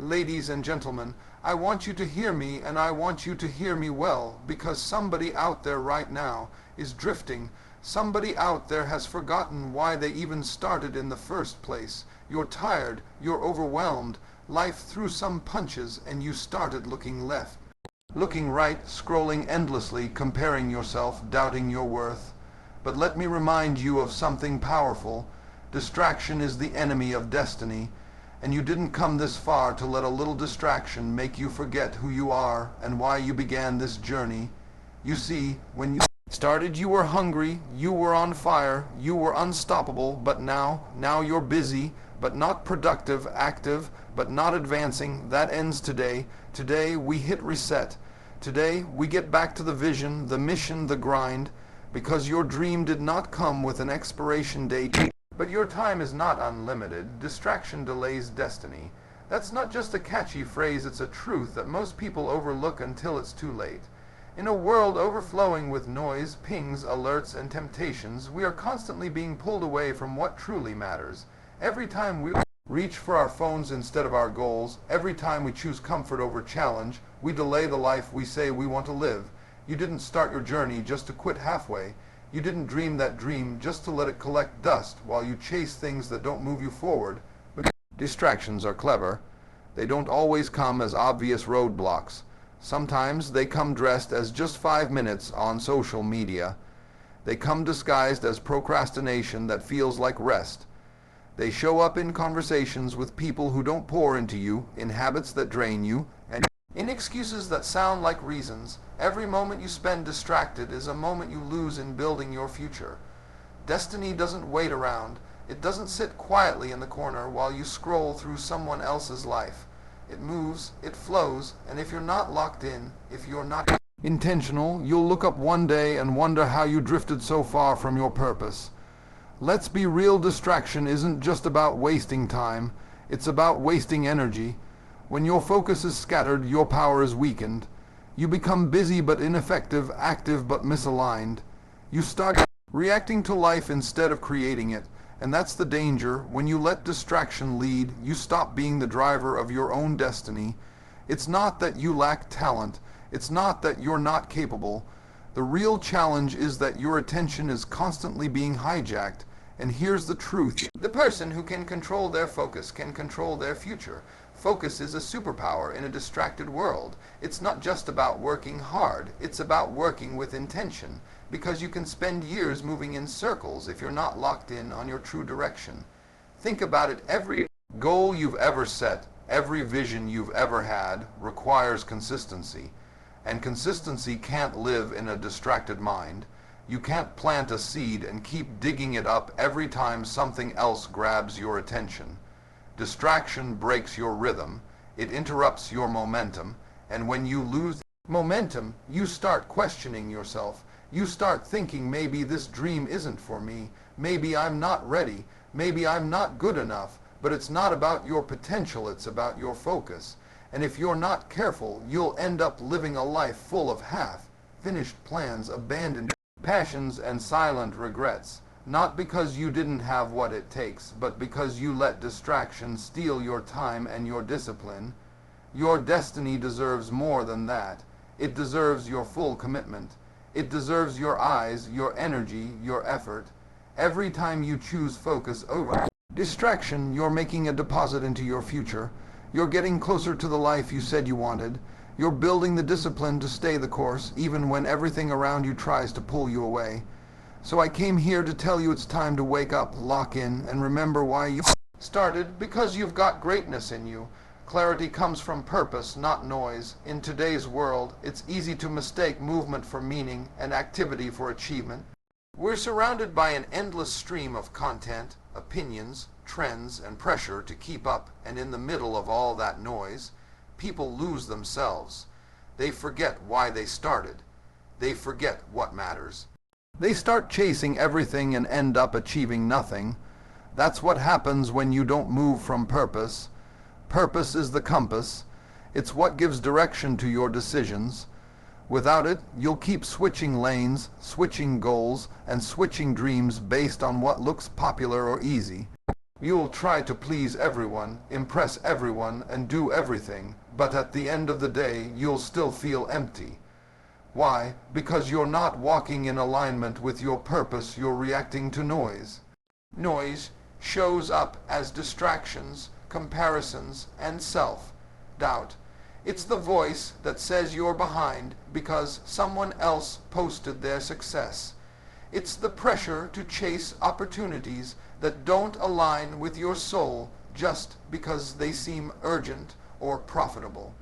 Ladies and gentlemen, I want you to hear me, and I want you to hear me well, because somebody out there right now is drifting. Somebody out there has forgotten why they even started in the first place. You're tired, you're overwhelmed, life threw some punches, and you started looking left, looking right, scrolling endlessly, comparing yourself, doubting your worth. But let me remind you of something powerful. Distraction is the enemy of destiny. And you didn't come this far to let a little distraction make you forget who you are and why you began this journey. You see, when you started, you were hungry, you were on fire, you were unstoppable, but now you're busy, but not productive, active, but not advancing. That ends today. Today we hit reset. Today we get back to the vision, the mission, the grind, because your dream did not come with an expiration date. But your time is not unlimited. Distraction delays destiny. That's not just a catchy phrase, it's a truth that most people overlook until it's too late. In a world overflowing with noise, pings, alerts, and temptations, we are constantly being pulled away from what truly matters. Every time we reach for our phones instead of our goals, every time we choose comfort over challenge, we delay the life we say we want to live. You didn't start your journey just to quit halfway. You didn't dream that dream just to let it collect dust while you chase things that don't move you forward. But distractions are clever. They don't always come as obvious roadblocks. Sometimes they come dressed as just 5 minutes on social media. They come disguised as procrastination that feels like rest. They show up in conversations with people who don't pour into you, in habits that drain you, and in excuses that sound like reasons. Every moment you spend distracted is a moment you lose in building your future. Destiny doesn't wait around. It doesn't sit quietly in the corner while you scroll through someone else's life. It moves, it flows, and if you're not locked in, if you're not intentional, you'll look up one day and wonder how you drifted so far from your purpose. Let's be real, distraction isn't just about wasting time. It's about wasting energy. When your focus is scattered, your power is weakened. You become busy but ineffective, active but misaligned. You start reacting to life instead of creating it. And that's the danger. When you let distraction lead, you stop being the driver of your own destiny. It's not that you lack talent. It's not that you're not capable. The real challenge is that your attention is constantly being hijacked. And here's the truth. The person who can control their focus can control their future. Focus is a superpower in a distracted world. It's not just about working hard, it's about working with intention, because you can spend years moving in circles if you're not locked in on your true direction. Think about it. Every goal you've ever set, every vision you've ever had requires consistency. And consistency can't live in a distracted mind. You can't plant a seed and keep digging it up every time something else grabs your attention. Distraction breaks your rhythm, it interrupts your momentum, and when you lose momentum, you start questioning yourself. You start thinking, maybe this dream isn't for me, maybe I'm not ready, maybe I'm not good enough. But it's not about your potential, it's about your focus. And if you're not careful, you'll end up living a life full of half-finished plans, abandoned passions, and silent regrets. Not because you didn't have what it takes, but because you let distraction steal your time and your discipline. Your destiny deserves more than that. It deserves your full commitment. It deserves your eyes, your energy, your effort. Every time you choose focus over distraction, you're making a deposit into your future. You're getting closer to the life you said you wanted. You're building the discipline to stay the course, even when everything around you tries to pull you away. So I came here to tell you it's time to wake up, lock in, and remember why you started, because you've got greatness in you. Clarity comes from purpose, not noise. In today's world, it's easy to mistake movement for meaning and activity for achievement. We're surrounded by an endless stream of content, opinions, trends, and pressure to keep up, and in the middle of all that noise, people lose themselves. They forget why they started. They forget what matters. They start chasing everything and end up achieving nothing. That's what happens when you don't move from purpose. Purpose is the compass. It's what gives direction to your decisions. Without it, you'll keep switching lanes, switching goals, and switching dreams based on what looks popular or easy. You'll try to please everyone, impress everyone, and do everything, but at the end of the day, you'll still feel empty. Why? Because you're not walking in alignment with your purpose, you're reacting to noise. Noise shows up as distractions, comparisons, and self-doubt. It's the voice that says you're behind because someone else posted their success. It's the pressure to chase opportunities that don't align with your soul just because they seem urgent or profitable.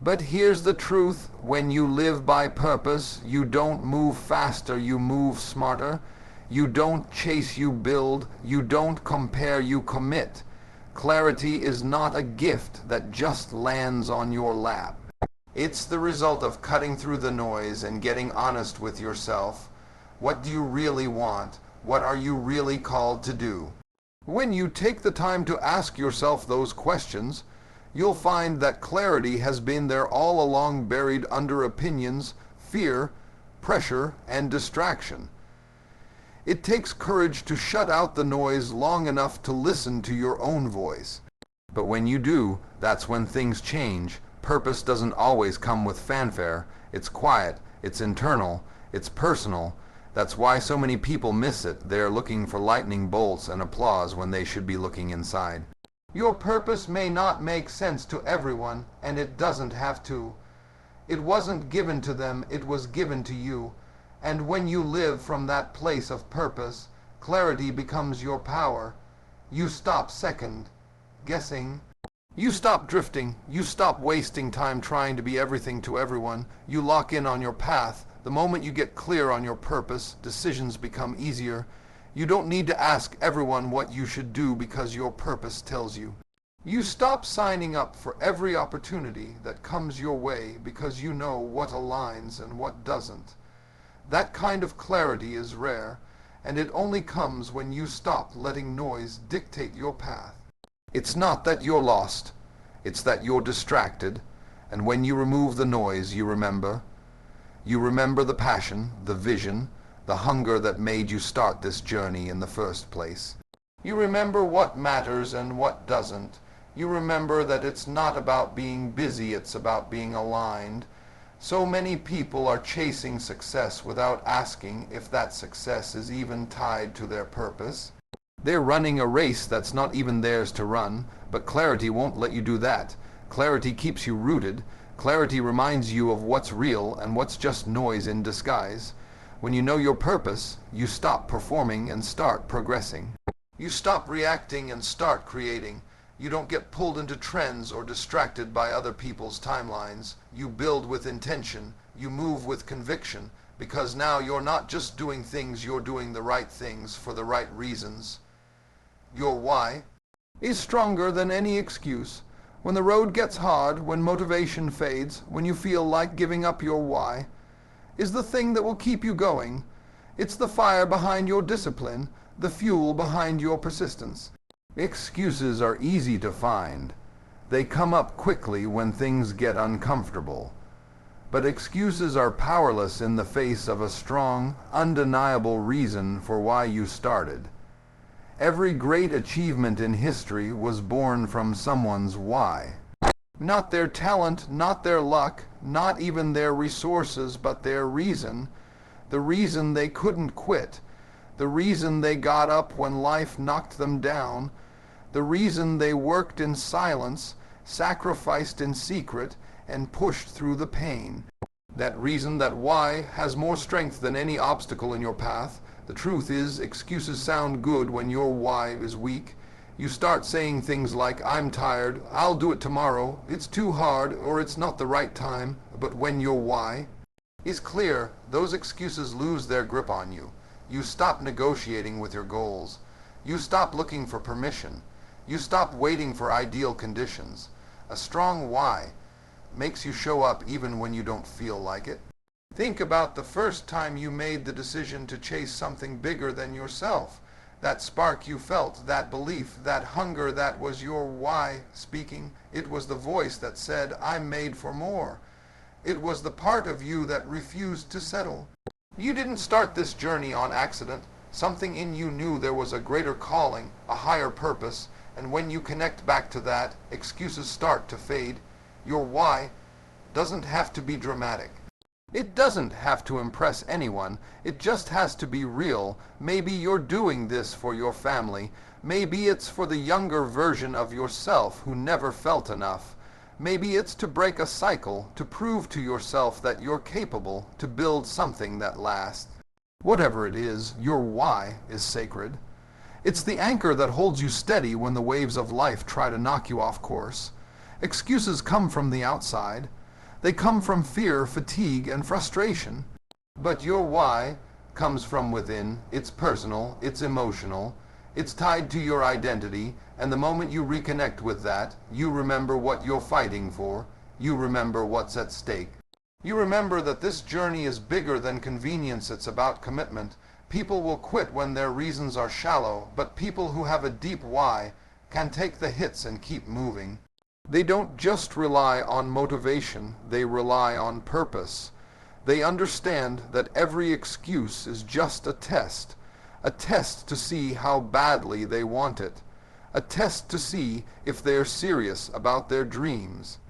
But here's the truth: when you live by purpose, you don't move faster, you move smarter. You don't chase, you build. You don't compare, you commit. Clarity is not a gift that just lands on your lap. It's the result of cutting through the noise and getting honest with yourself. What do you really want? What are you really called to do? When you take the time to ask yourself those questions, you'll find that clarity has been there all along, buried under opinions, fear, pressure, and distraction. It takes courage to shut out the noise long enough to listen to your own voice. But when you do, that's when things change. Purpose doesn't always come with fanfare. It's quiet, it's internal, it's personal. That's why so many people miss it. They're looking for lightning bolts and applause when they should be looking inside. Your purpose may not make sense to everyone, and it doesn't have to. It wasn't given to them, it was given to you. And when you live from that place of purpose, clarity becomes your power. You stop second guessing. You stop drifting. You stop wasting time trying to be everything to everyone. You lock in on your path. The moment you get clear on your purpose, decisions become easier. You don't need to ask everyone what you should do because your purpose tells you. You stop signing up for every opportunity that comes your way because you know what aligns and what doesn't. That kind of clarity is rare, and it only comes when you stop letting noise dictate your path. It's not that you're lost, it's that you're distracted, and when you remove the noise, you remember. You remember the passion, the vision, the hunger that made you start this journey in the first place. You remember what matters and what doesn't. You remember that it's not about being busy, it's about being aligned. So many people are chasing success without asking if that success is even tied to their purpose. They're running a race that's not even theirs to run, but clarity won't let you do that. Clarity keeps you rooted. Clarity reminds you of what's real and what's just noise in disguise. When you know your purpose, you stop performing and start progressing. You stop reacting and start creating. You don't get pulled into trends or distracted by other people's timelines. You build with intention. You move with conviction, because now you're not just doing things, you're doing the right things for the right reasons. Your why is stronger than any excuse. When the road gets hard, when motivation fades, when you feel like giving up, your why is the thing that will keep you going. It's the fire behind your discipline, the fuel behind your persistence. Excuses are easy to find. They come up quickly when things get uncomfortable. But excuses are powerless in the face of a strong, undeniable reason for why you started. Every great achievement in history was born from someone's why. Not their talent, not their luck, not even their resources, but their reason. The reason they couldn't quit. The reason they got up when life knocked them down. The reason they worked in silence, sacrificed in secret, and pushed through the pain. That reason, that why, has more strength than any obstacle in your path. The truth is, excuses sound good when your why is weak. You start saying things like, I'm tired, I'll do it tomorrow, it's too hard, or it's not the right time. But when your why is clear, those excuses lose their grip on you. You stop negotiating with your goals. You stop looking for permission. You stop waiting for ideal conditions. A strong why makes you show up even when you don't feel like it. Think about the first time you made the decision to chase something bigger than yourself. That spark you felt, that belief, that hunger, that was your why speaking. It was the voice that said, I'm made for more. It was the part of you that refused to settle. You didn't start this journey on accident. Something in you knew there was a greater calling, a higher purpose, and when you connect back to that, excuses start to fade. Your why doesn't have to be dramatic. It doesn't have to impress anyone. It just has to be real. Maybe you're doing this for your family. Maybe it's for the younger version of yourself who never felt enough. Maybe it's to break a cycle, to prove to yourself that you're capable, to build something that lasts. Whatever it is, your why is sacred. It's the anchor that holds you steady when the waves of life try to knock you off course. Excuses come from the outside. They come from fear, fatigue, and frustration. But your why comes from within. It's personal, it's emotional, it's tied to your identity, and the moment you reconnect with that, you remember what you're fighting for. You remember what's at stake. You remember that this journey is bigger than convenience. It's about commitment. People will quit when their reasons are shallow, but people who have a deep why can take the hits and keep moving. They don't just rely on motivation, they rely on purpose. They understand that every excuse is just a test to see how badly they want it, a test to see if they're serious about their dreams.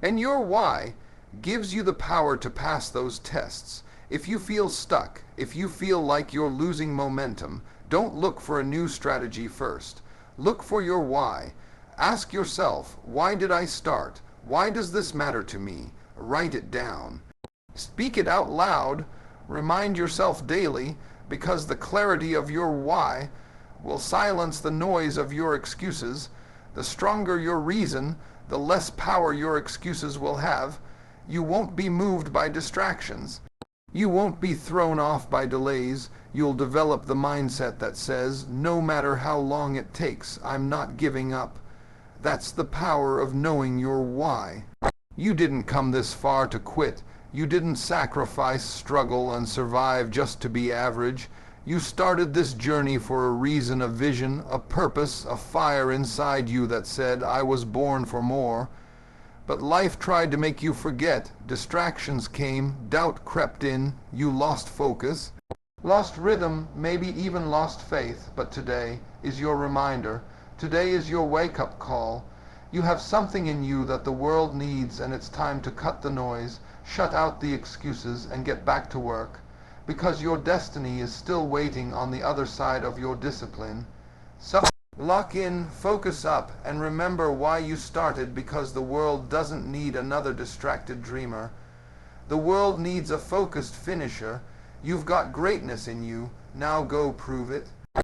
And your why gives you the power to pass those tests. If you feel stuck, if you feel like you're losing momentum, don't look for a new strategy first. Look for your why. Ask yourself, why did I start? Why does this matter to me? Write it down. Speak it out loud. Remind yourself daily, because the clarity of your why will silence the noise of your excuses. The stronger your reason, the less power your excuses will have. You won't be moved by distractions. You won't be thrown off by delays. You'll develop the mindset that says, no matter how long it takes, I'm not giving up. That's the power of knowing your why. You didn't come this far to quit. You didn't sacrifice, struggle, and survive just to be average. You started this journey for a reason, a vision, a purpose, a fire inside you that said, I was born for more. But life tried to make you forget. Distractions came, doubt crept in, you lost focus, lost rhythm, maybe even lost faith. But today is your reminder. Today is your wake-up call. You have something in you that the world needs, and it's time to cut the noise, shut out the excuses, and get back to work. Because your destiny is still waiting on the other side of your discipline. So lock in, focus up, and remember why you started, because the world doesn't need another distracted dreamer. The world needs a focused finisher. You've got greatness in you. Now go prove it.